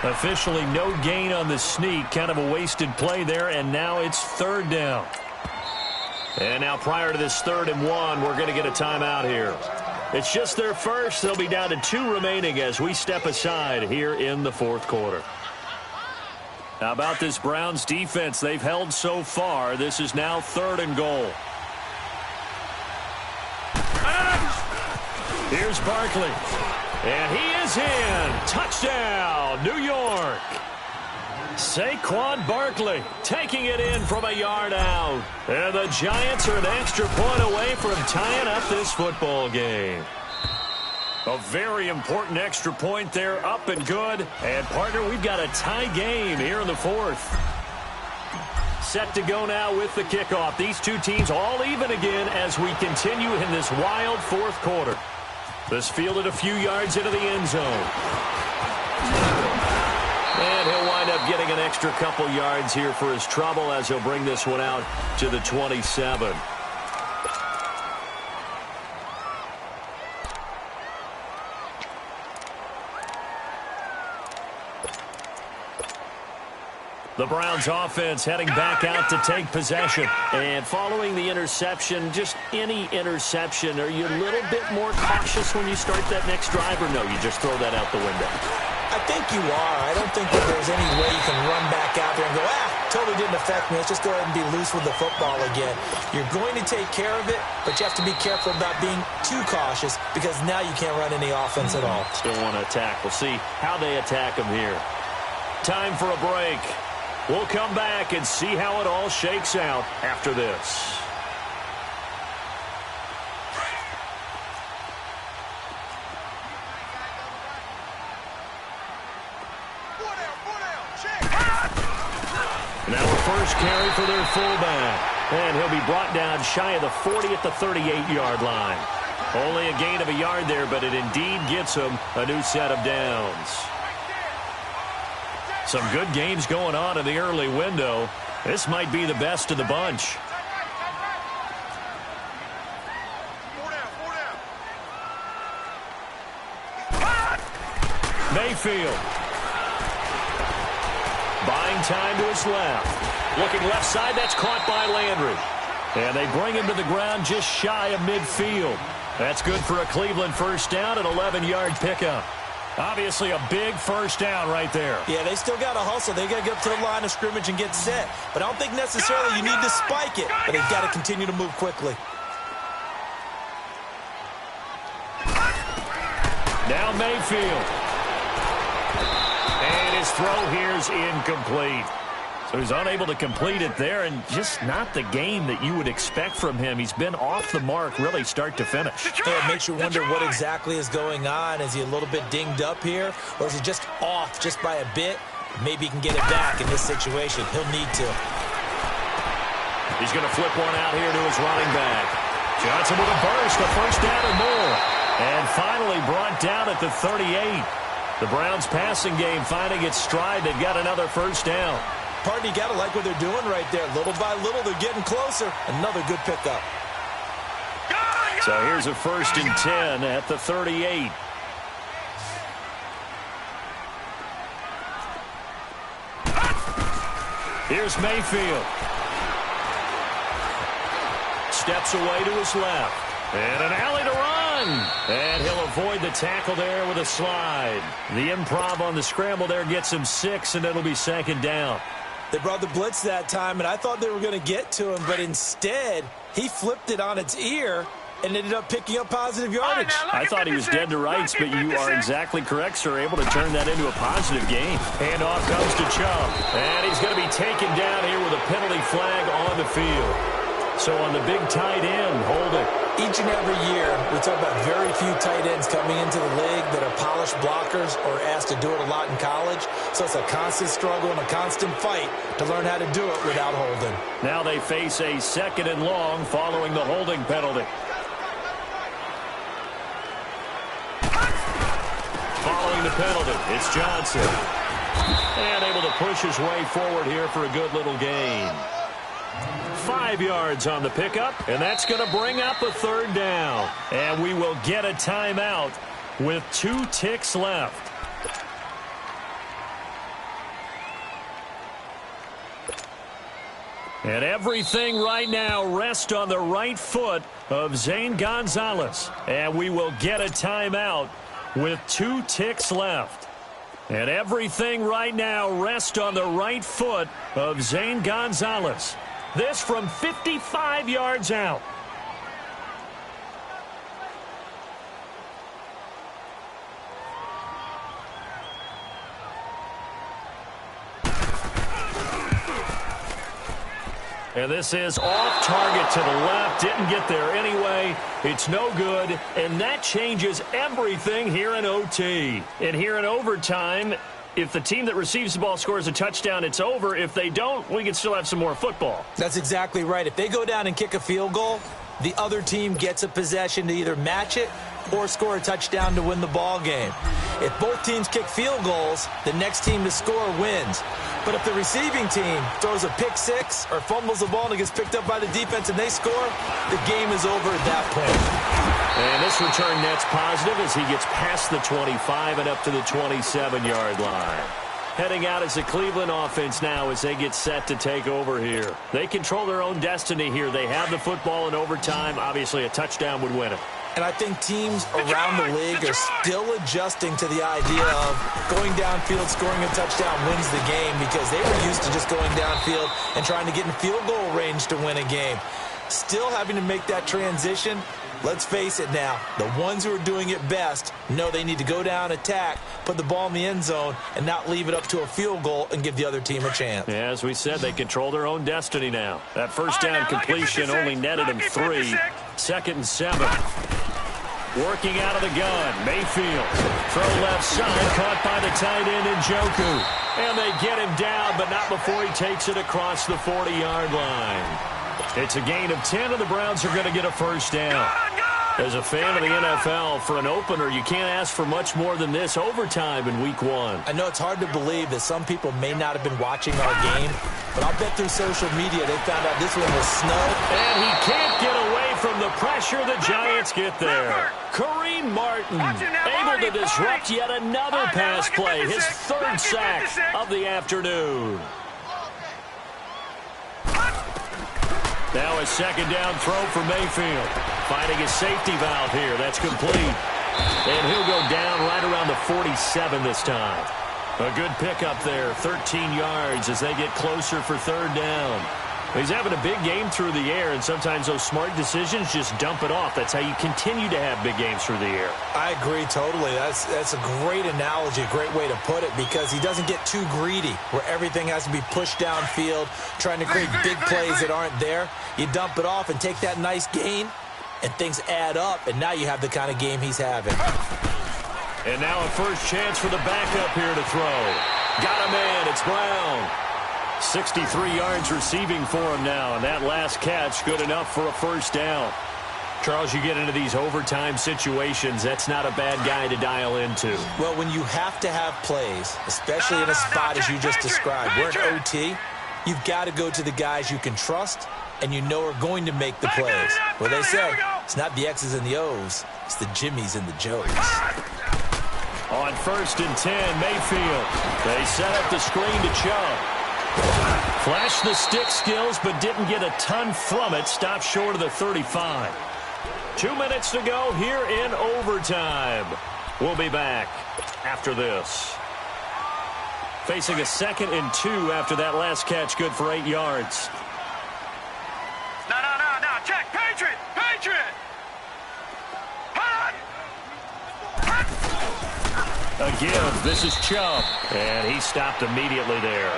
Officially no gain on the sneak. Kind of a wasted play there, and now it's third down. And now prior to this 3rd and 1, we're going to get a timeout here. It's just their first. They'll be down to 2 remaining as we step aside here in the 4th quarter. How about this Browns defense? They've held so far. This is now 3rd and goal. Here's Barkley. And he is in. Touchdown, New York. Saquon Barkley taking it in from a yard out. And the Giants are an extra point away from tying up this football game. A very important extra point there, up and good. And, partner, we've got a tie game here in the 4th. Set to go now with the kickoff. These two teams all even again as we continue in this wild 4th quarter. This fielded a few yards into the end zone. And he'll wind up getting an extra couple yards here for his trouble as he'll bring this one out to the 27. The Browns offense heading back out to take possession. And following the interception, just any interception, are you a little bit more cautious when you start that next drive, or no, you just throw that out the window? I think you are. I don't think that there's any way you can run back out there and go, totally didn't affect me. Let's just go ahead and be loose with the football again. You're going to take care of it, but you have to be careful about being too cautious because now you can't run any offense at all. Still want to attack. We'll see how they attack him here. Time for a break. We'll come back and see how it all shakes out after this. Now a first carry for their fullback. And he'll be brought down shy of the 40 at the 38-yard line. Only a gain of a yard there, but it indeed gets him a new set of downs. Some good games going on in the early window. This might be the best of the bunch. Mayfield. Buying time to his left. Looking left side, that's caught by Landry. And they bring him to the ground just shy of midfield. That's good for a Cleveland first down, an 11-yard pickup. Obviously a big first down right there. Yeah, they still got to hustle. They got to get up to the line of scrimmage and get set. But I don't think necessarily you need to spike it. But they've got to continue to move quickly. Now Mayfield. And his throw here's incomplete. So he's unable to complete it there, and just not the game that you would expect from him. He's been off the mark really start to finish. Yeah, it makes you wonder what exactly is going on. Is he a little bit dinged up here, or is he just off just by a bit? Maybe he can get it back in this situation. He'll need to. He's going to flip one out here to his running back. Johnson with a burst, a first down or more. And finally brought down at the 38. The Browns passing game finding its stride. They've got another first down. Partner, you got to like what they're doing right there. Little by little, they're getting closer. Another good pickup. So here's a 1st and 10 at the 38. Here's Mayfield. Steps away to his left. And an alley to run. And he'll avoid the tackle there with a slide. The improv on the scramble there gets him 6, and it'll be 2nd down. They brought the blitz that time, and I thought they were going to get to him, but instead, he flipped it on its ear and ended up picking up positive yardage. I thought he was dead to rights, but you are exactly correct, sir. Able to turn that into a positive gain. Handoff comes to Chubb, and he's going to be taken down here with a penalty flag on the field. So on the big tight end, holding. Each and every year, we talk about very few tight ends coming into the league that are polished blockers or asked to do it a lot in college. So it's a constant struggle and a constant fight to learn how to do it without holding. Now they face a 2nd and long following the holding penalty. Following the penalty, it's Johnson. And able to push his way forward here for a good little gain. 5 yards on the pickup, and that's going to bring up a 3rd down. And we will get a timeout with 2 ticks left. And everything right now rests on the right foot of Zane Gonzalez. And we will get a timeout with 2 ticks left. And everything right now rests on the right foot of Zane Gonzalez. This from 55 yards out. And this is off target to the left. Didn't get there anyway. It's no good. And that changes everything here in OT. And here in overtime, if the team that receives the ball scores a touchdown, it's over. If they don't, we can still have some more football. That's exactly right. If they go down and kick a field goal, the other team gets a possession to either match it or score a touchdown to win the ball game. If both teams kick field goals, the next team to score wins. But if the receiving team throws a pick six or fumbles the ball and it gets picked up by the defense and they score, the game is over at that point. And this return net's positive as he gets past the 25 and up to the 27-yard line. Heading out as the Cleveland offense now as they get set to take over here. They control their own destiny here. They have the football in overtime. Obviously, a touchdown would win it. And I think teams around the league are still adjusting to the idea of going downfield, scoring a touchdown wins the game because they were used to just going downfield and trying to get in field goal range to win a game. Still having to make that transition. Let's face it now, the ones who are doing it best know they need to go down, attack, put the ball in the end zone, and not leave it up to a field goal and give the other team a chance. Yeah, as we said, they control their own destiny now. That first down completion only netted them 3. 2nd and 7. Working out of the gun, Mayfield. Throw left side, caught by the tight end Njoku. And they get him down, but not before he takes it across the 40-yard line. It's a gain of 10, and the Browns are going to get a first down. As a fan of the NFL, for an opener, you can't ask for much more than this overtime in Week 1. I know it's hard to believe that some people may not have been watching our game, but I'll bet through social media they found out this one was snow. And he can't get away from the pressure. The Giants get there. Kareem Martin able to disrupt yet another pass play, his 3rd sack of the afternoon. Now a 2nd down throw for Mayfield. Finding his safety valve here. That's complete. And he'll go down right around the 47 this time. A good pickup there. 13 yards as they get closer for 3rd down. He's having a big game through the air, and sometimes those smart decisions just dump it off. That's how you continue to have big games through the air. I agree totally. That's a great analogy, a great way to put it, because he doesn't get too greedy where everything has to be pushed downfield, trying to create big plays that aren't there. You dump it off and take that nice gain, and things add up, and now you have the kind of game he's having. And now a first chance for the backup here to throw. Got a man. It's Brown. 63 yards receiving for him now, and that last catch good enough for a first down. Charles, you get into these overtime situations, that's not a bad guy to dial into. Well, when you have to have plays, especially in a spot as you just described, we're in OT, you've got to go to the guys you can trust and you know are going to make the plays. Well, they say it's not the X's and the O's, it's the Jimmies and the Joes. On 1st and 10, Mayfield. They set up the screen to Chubb. Flashed the stick skills, but didn't get a ton from it. Stopped short of the 35. 2 minutes to go here in overtime. We'll be back after this. Facing a 2nd and 2 after that last catch, good for 8 yards. No. Check. Patriot. Again, this is Chubb, and he stopped immediately there.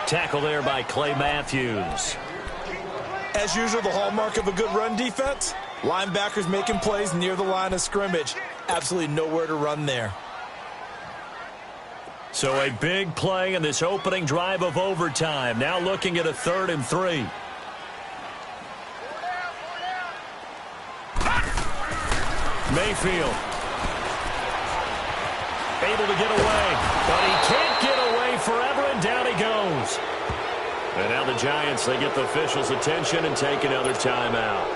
Tackle there by Clay Matthews. As usual, the hallmark of a good run defense, linebackers making plays near the line of scrimmage. Absolutely nowhere to run there. So a big play in this opening drive of overtime. Now looking at a 3rd and 3. Mayfield. Able to get away, but he can't get away forever, and down he goes. And now the Giants, they get the officials' attention and take another timeout.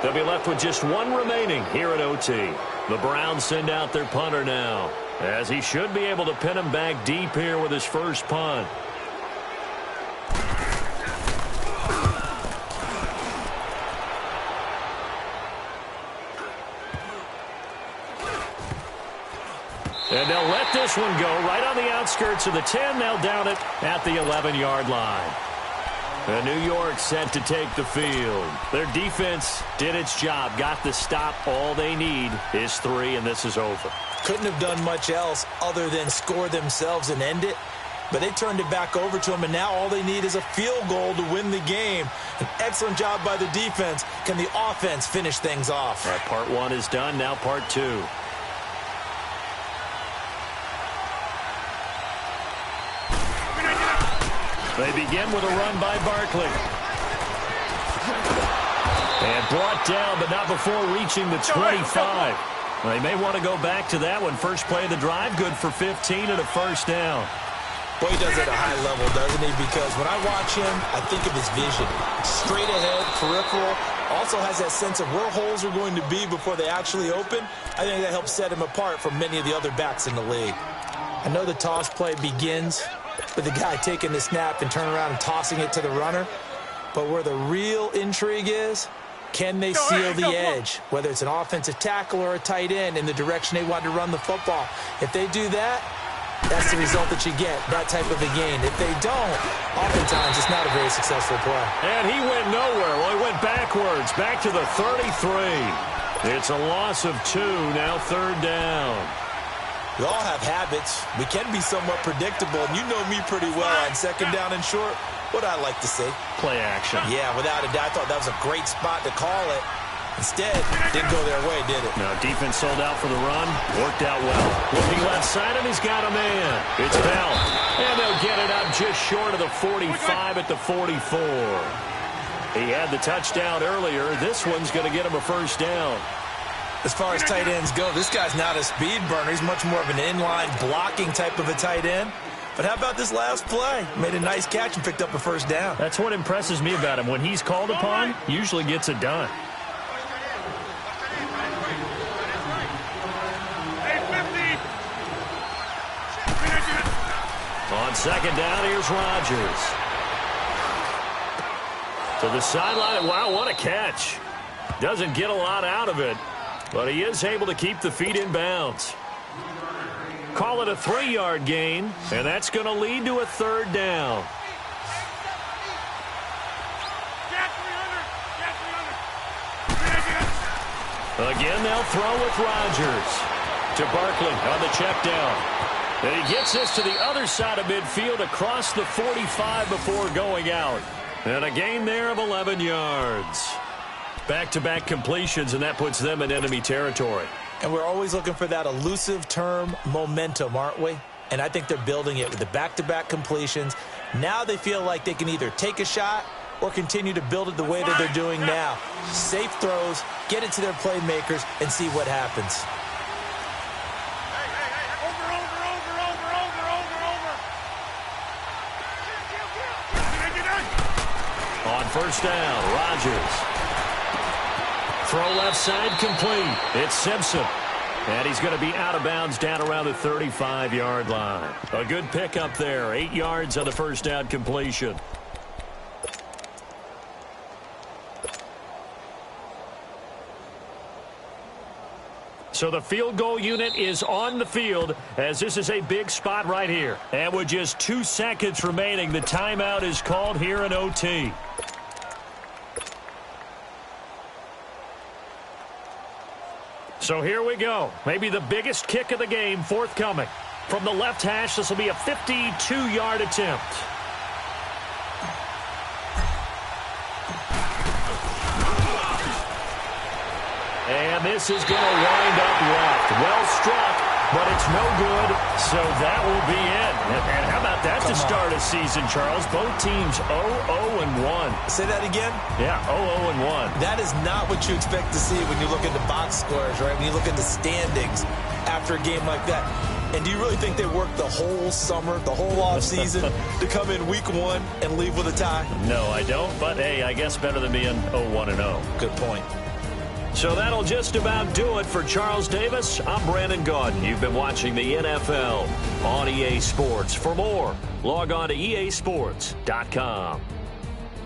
They'll be left with just 1 remaining here at OT. The Browns send out their punter now, as he should be able to pin him back deep here with his first punt. And they'll let this one go right on the outskirts of the 10. They'll down it at the 11-yard line. And New York set to take the field. Their defense did its job, got the stop. All they need is 3, and this is over. Couldn't have done much else other than score themselves and end it. But they turned it back over to them, and now all they need is a field goal to win the game. An excellent job by the defense. Can the offense finish things off? All right, part 1 is done. Now part 2. They begin with a run by Barkley. And brought down, but not before reaching the 25. Well, they may want to go back to that one. First play of the drive, good for 15 and a first down. Boy, he does it at a high level, doesn't he? Because when I watch him, I think of his vision. Straight ahead, peripheral. Also has that sense of where holes are going to be before they actually open. I think that helps set him apart from many of the other backs in the league. I know the toss play begins with the guy taking the snap and turning around and tossing it to the runner. But where the real intrigue is, can they seal the edge, whether it's an offensive tackle or a tight end, in the direction they want to run the football? If they do that, that's the result that you get, that type of a gain. If they don't, oftentimes it's not a very successful play. And he went nowhere. Well, he went backwards, back to the 33. It's a loss of 2, now 3rd down. We all have habits. We can be somewhat predictable, and you know me pretty well on 2nd down and short. What I like to see. Play action. Yeah, without a doubt. I thought that was a great spot to call it. Instead, didn't go their way, did it? Now, defense sold out for the run. Worked out well. Looking left side, and he's got a man. It's Bell. And they'll get it up just short of the 45 at the 44. He had the touchdown earlier. This one's going to get him a first down. As far as tight ends go, this guy's not a speed burner. He's much more of an inline blocking type of a tight end. But how about this last play? Made a nice catch and picked up a first down. That's what impresses me about him. When he's called upon, usually gets it done. On 2nd down, here's Rodgers. To the sideline. Wow, what a catch. Doesn't get a lot out of it, but he is able to keep the feet in bounds. Call it a 3-yard gain, and that's going to lead to a 3rd down. Again, they'll throw with Rodgers. To Barkley on the check down. And he gets this to the other side of midfield across the 45 before going out. And a gain there of 11 yards. Back-to-back completions, and that puts them in enemy territory. And we're always looking for that elusive term, momentum, aren't we? And I think they're building it with the back-to-back completions. Now they feel like they can either take a shot or continue to build it the way that they're doing now. Safe throws, get it to their playmakers, and see what happens. On 1st down, Rodgers. Throw left side complete. It's Simpson. And he's going to be out of bounds down around the 35-yard line. A good pickup there. 8 yards on the 1st down completion. So the field goal unit is on the field as this is a big spot right here. And with just 2 seconds remaining, the timeout is called here in OT. So here we go. Maybe the biggest kick of the game forthcoming. From the left hash, this will be a 52-yard attempt. And this is going to wind up left. Well struck, but it's no good, so that will be it. And how about that to start a season, Charles? Both teams 0-0-1. Say that again? Yeah, 0-0-1. That is not what you expect to see when you look at the box scores, right? When you look at the standings after a game like that. And do you really think they worked the whole summer, the whole offseason to come in week 1 and leave with a tie? No, I don't. But, hey, I guess better than being 0-1-0. Good point. So that'll just about do it for Charles Davis. I'm Brandon Gaudin. You've been watching the NFL on EA Sports. For more, log on to easports.com.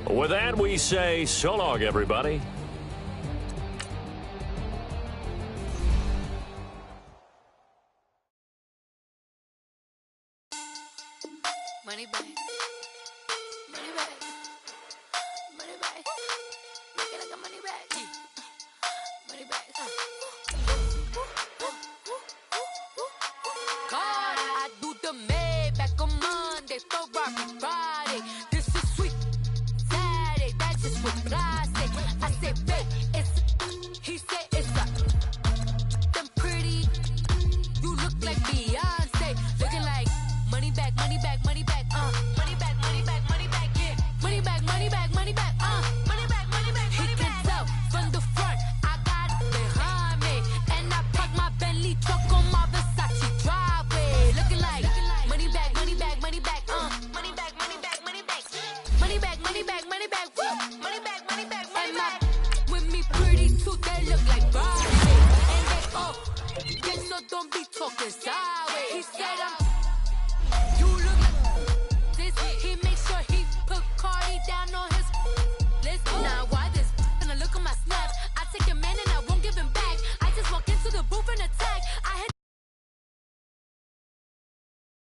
With that, we say so long, everybody. Money back. Money back. Money back. Make it like a money back. Money back. God, I do the Maybach on Monday, Ferrari Friday. This is sweet Saturday. That's just what I say. I say, babe, it's. He said it's a. Them pretty. You look like Beyonce. Looking like money back, money back, money back. Money back, money back, money back. Yeah. Money back, money back, money back. Money back, money back, money back. He can tell from the front. I got it behind me, and I park my Bentley truck on my Versace driveway. Looking like money back, money back, money back. Money back, money back, money back. Money back, money back, money back. Money back, money back, money back. With me pretty too, they look like Barbie, and they yeah, so don't be talking sideways. He said I'm